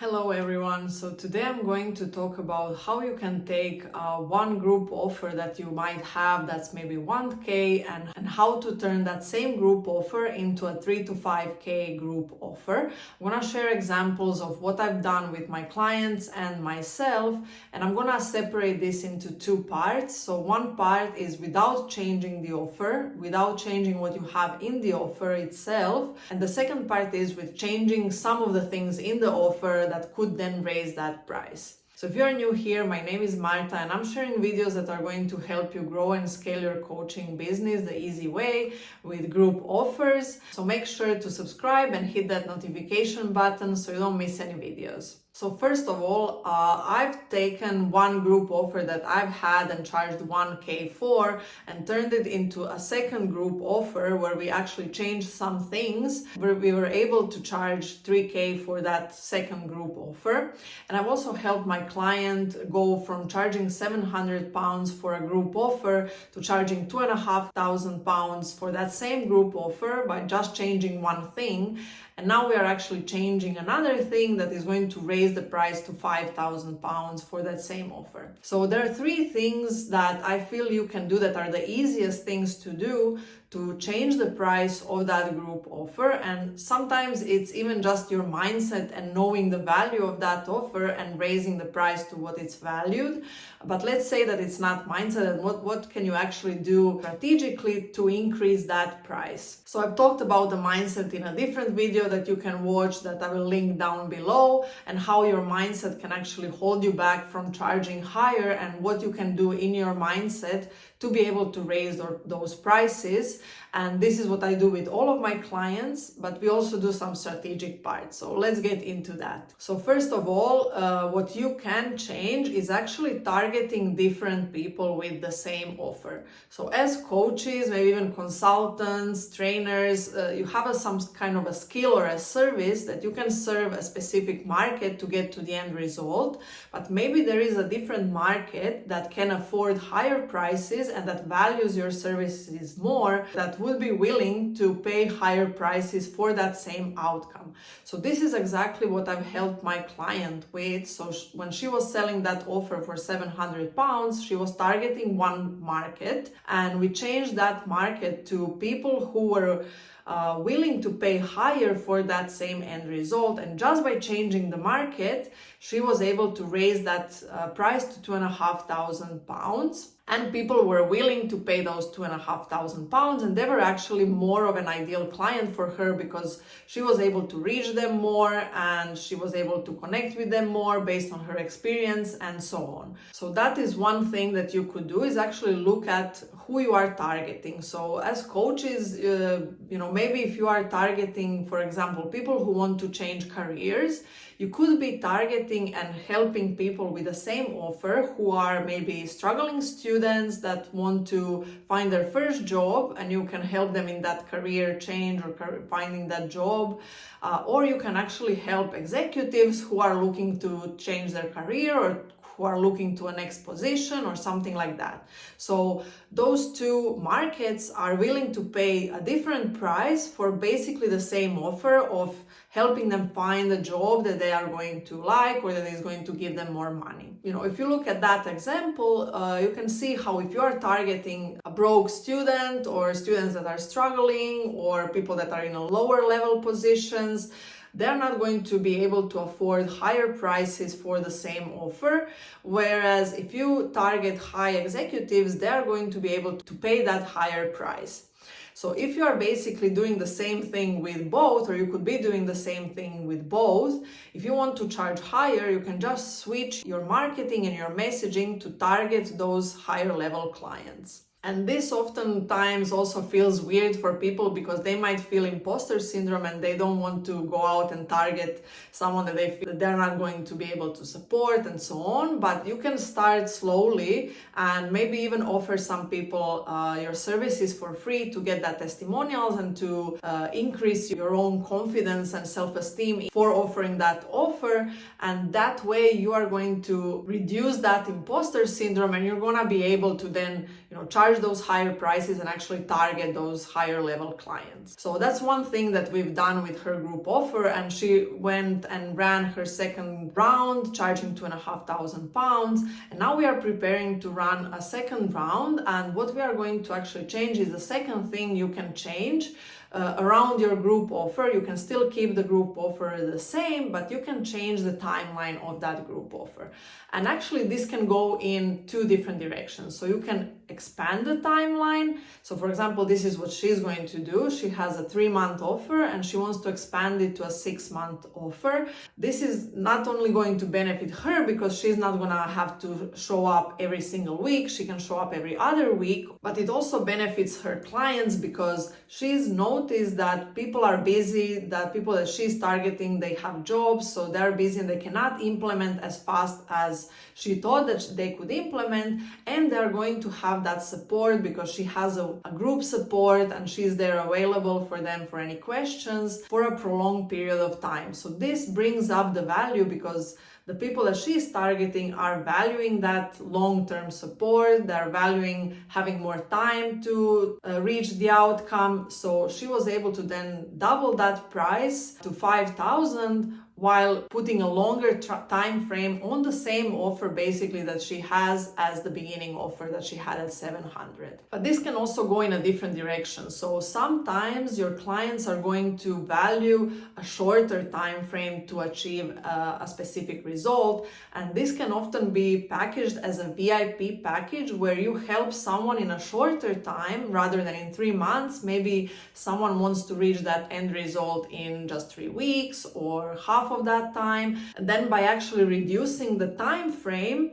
Hello everyone, so today I'm going to talk about how you can take one group offer that you might have that's maybe 1K and how to turn that same group offer into a 3 to 5K group offer. I'm going to share examples of what I've done with my clients and myself, and I'm going to separate this into two parts. So one part is without changing the offer, without changing what you have in the offer itself, and the second part is with changing some of the things in the offer that could then raise that price. So if you're new here, my name is Marta and I'm sharing videos that are going to help you grow and scale your coaching business the easy way with group offers. So make sure to subscribe and hit that notification button so you don't miss any videos. So first of all, I've taken one group offer that I've had and charged 1K for and turned it into a second group offer where we actually changed some things, where we were able to charge 3K for that second group offer. And I've also helped my client go from charging £700 for a group offer to charging £2,500 for that same group offer by just changing one thing. And now we are actually changing another thing that is going to raise the price to £5,000 for that same offer. So there are three things that I feel you can do that are the easiest things to do to change the price of that group offer. And sometimes it's even just your mindset and knowing the value of that offer and raising the price to what it's valued. But let's say that it's not mindset, and what can you actually do strategically to increase that price? So I've talked about the mindset in a different video that you can watch that I will link down below, and how your mindset can actually hold you back from charging higher and what you can do in your mindset to be able to raise those prices. And this is what I do with all of my clients, but we also do some strategic parts. So let's get into that. So first of all, what you can change is actually targeting different people with the same offer. So as coaches, maybe even consultants, trainers, you have some kind of a skill or a service that you can serve a specific market to get to the end result. But maybe there is a different market that can afford higher prices and that values your services more, that would be willing to pay higher prices for that same outcome. So this is exactly what I've helped my client with. So when she was selling that offer for £700, she was targeting one market, and we changed that market to people who were willing to pay higher for that same end result. And just by changing the market, she was able to raise that price to £2,500. And people were willing to pay those £2,500, and they were actually more of an ideal client for her because she was able to reach them more and she was able to connect with them more based on her experience and so on. So that is one thing that you could do, is actually look at who you are targeting. So as coaches, maybe if you are targeting, for example, people who want to change careers, you could be targeting and helping people with the same offer who are maybe struggling students that want to find their first job, and you can help them in that career change or finding that job. Or you can actually help executives who are looking to change their career or who are looking to a next position or something like that. So those two markets are willing to pay a different price for basically the same offer of helping them find a job that they are going to like or that is going to give them more money. If you look at that example, you can see how if you are targeting a broke student or students that are struggling or people that are in a lower level positions, they're not going to be able to afford higher prices for the same offer. Whereas if you target high executives, they're going to be able to pay that higher price. So if you are basically doing the same thing with both, or you could be doing the same thing with both, if you want to charge higher, you can just switch your marketing and your messaging to target those higher level clients. And this oftentimes also feels weird for people because they might feel imposter syndrome and they don't want to go out and target someone that they feel that they're not going to be able to support and so on. But you can start slowly and maybe even offer some people your services for free to get that testimonials and to increase your own confidence and self-esteem for offering that offer. And that way you are going to reduce that imposter syndrome, and you're going to be able to then charge those higher prices and actually target those higher level clients. So that's one thing that we've done with her group offer, and she went and ran her second round, charging £2,500. And now we are preparing to run a second round, and what we are going to actually change is the second thing you can change around your group offer. You can still keep the group offer the same, but you can change the timeline of that group offer. And actually this can go in two different directions. So you can expand the timeline. So for example, this is what she's going to do. She has a 3-month offer and she wants to expand it to a 6-month offer. This is not only going to benefit her because she's not gonna have to show up every single week. She can show up every other week, but it also benefits her clients because she's noticed that people are busy, that people that she's targeting, they have jobs, so they're busy and they cannot implement as fast as she thought that they could implement, and they're going to have that support because she has a group support and she's there available for them for any questions for a prolonged period of time. So this brings up the value because the people that she's targeting are valuing that long-term support, they're valuing having more time to reach the outcome. So she was able to then double that price to 5,000 while putting a longer time frame on the same offer basically that she has as the beginning offer that she had at 700. But this can also go in a different direction. So sometimes your clients are going to value a shorter time frame to achieve a specific result, and this can often be packaged as a VIP package where you help someone in a shorter time rather than in 3 months. Maybe someone wants to reach that end result in just 3 weeks or half of that time, and then by actually reducing the time frame,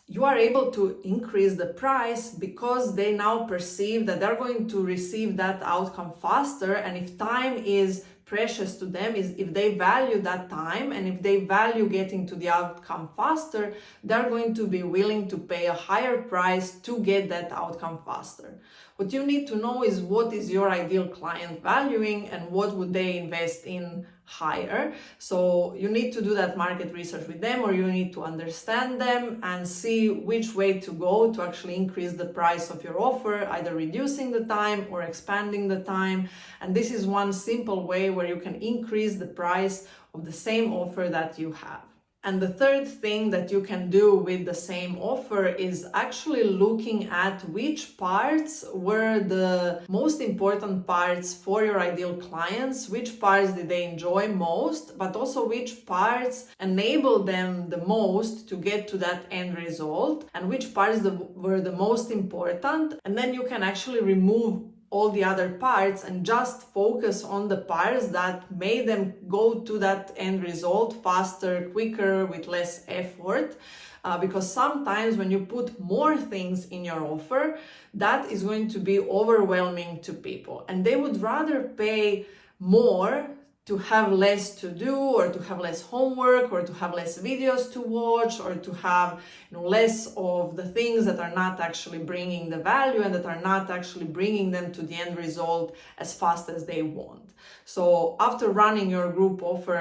you are able to increase the price because they now perceive that they're going to receive that outcome faster. And if time is precious to them, is if they value that time and if they value getting to the outcome faster, they're going to be willing to pay a higher price to get that outcome faster. What you need to know is what is your ideal client valuing and what would they invest in higher. So you need to do that market research with them, or you need to understand them and see which way to go to actually increase the price of your offer, either reducing the time or expanding the time. And this is one simple way where you can increase the price of the same offer that you have. And the third thing that you can do with the same offer is actually looking at which parts were the most important parts for your ideal clients, which parts did they enjoy most, but also which parts enable them the most to get to that end result, and which parts were the most important. And then you can actually remove all the other parts and just focus on the parts that made them go to that end result faster, quicker, with less effort. Because sometimes when you put more things in your offer, that is going to be overwhelming to people, and they would rather pay more to have less to do, or to have less homework, or to have less videos to watch, or to have less of the things that are not actually bringing the value and that are not actually bringing them to the end result as fast as they want. So after running your group offer,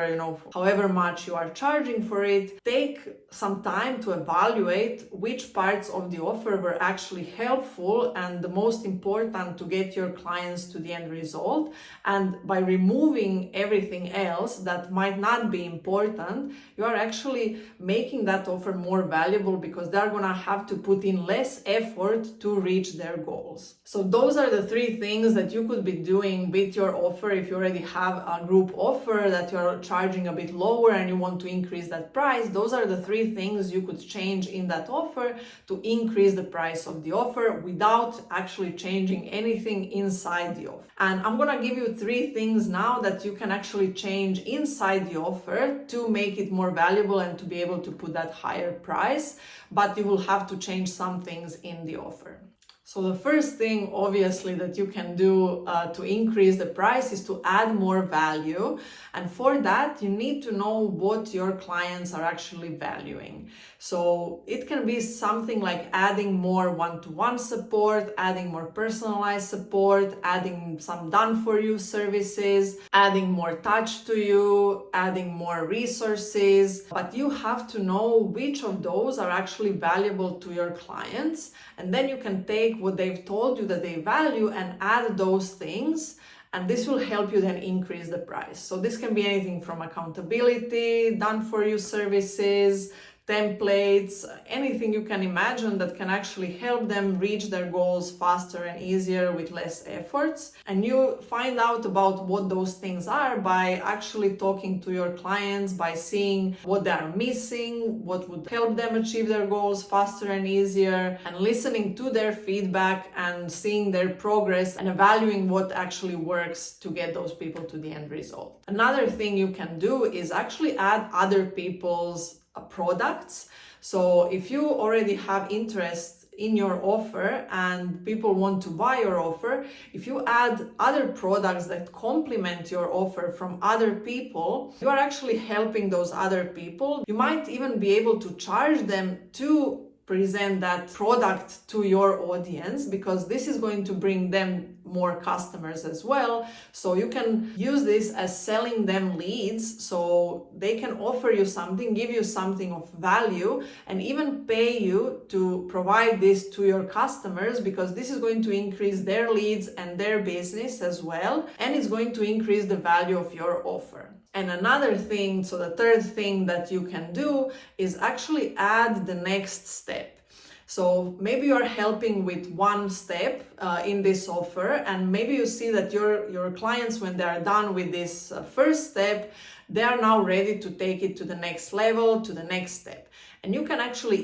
however much you are charging for it, take some time to evaluate which parts of the offer were actually helpful and the most important to get your clients to the end result. And by removing everything else that might not be important, you are actually making that offer more valuable because they're gonna have to put in less effort to reach their goals. So those are the 3 things that you could be doing with your offer if you already have a group offer that you're charging a bit lower and you want to increase that price. Those are the 3 things you could change in that offer to increase the price of the offer without actually changing anything inside the offer. And I'm gonna give you 3 things now that you can actually change inside the offer to make it more valuable and to be able to put that higher price, but you will have to change some things in the offer. So the first thing, obviously, that you can do to increase the price is to add more value. And for that, you need to know what your clients are actually valuing. So it can be something like adding more one-to-one support, adding more personalized support, adding some done-for-you services, adding more touch to you, adding more resources. But you have to know which of those are actually valuable to your clients. And then you can take take what they've told you that they value and add those things. And this will help you then increase the price. So this can be anything from accountability, done for you services, templates, anything you can imagine that can actually help them reach their goals faster and easier with less efforts. And you find out about what those things are by actually talking to your clients, by seeing what they are missing, what would help them achieve their goals faster and easier, and listening to their feedback and seeing their progress and evaluating what actually works to get those people to the end result. Another thing you can do is actually add other people's products. So if you already have interest in your offer and people want to buy your offer, if you add other products that complement your offer from other people, you are actually helping those other people. You might even be able to charge them to present that product to your audience, because this is going to bring them more customers as well. So you can use this as selling them leads, so they can offer you something, give you something of value, and even pay you to provide this to your customers, because this is going to increase their leads and their business as well, and it's going to increase the value of your offer. And another thing, so the third thing that you can do is actually add the next step. So maybe you're helping with one step in this offer, and maybe you see that your clients, when they are done with this first step, they are now ready to take it to the next level, to the next step. And you can actually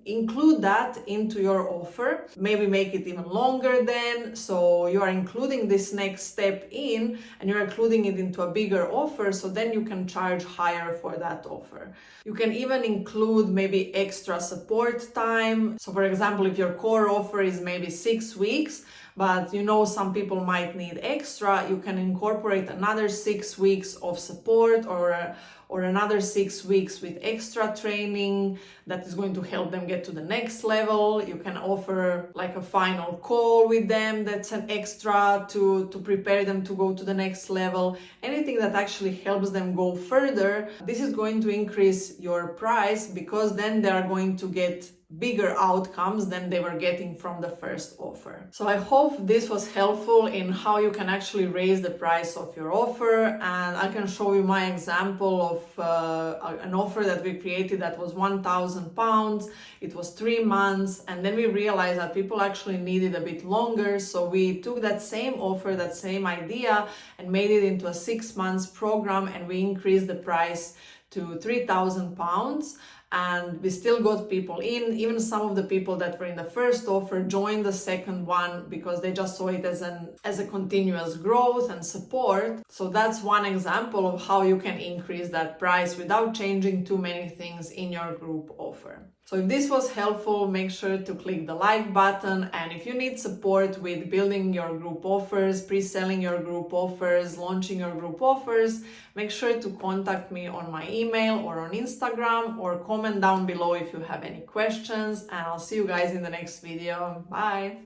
include that into your offer, maybe make it even longer then. So you are including this next step in, and you're including it into a bigger offer, so then you can charge higher for that offer. You can even include maybe extra support time. So for example, if your core offer is maybe 6 weeks, but you know some people might need extra, you can incorporate another 6 weeks of support, or another 6 weeks with extra training that is going to help them get to the next level. You can offer like a final call with them that's an extra to prepare them to go to the next level. Anything that actually helps them go further. This is going to increase your price, because then they are going to get bigger outcomes than they were getting from the first offer. So I hope this was helpful in how you can actually raise the price of your offer, and I can show you my example of an offer that we created that was £1,000. It was 3 months, and then we realized that people actually needed a bit longer, so we took that same offer, that same idea, and made it into a 6 months program, and we increased the price to £3,000. And we still got people in. Even some of the people that were in the first offer joined the second one, because they just saw it as a continuous growth and support. So that's one example of how you can increase that price without changing too many things in your group offer. So if this was helpful, make sure to click the like button. And if you need support with building your group offers, pre-selling your group offers, launching your group offers, make sure to contact me on my email or on Instagram, or comment down below if you have any questions. And I'll see you guys in the next video. Bye!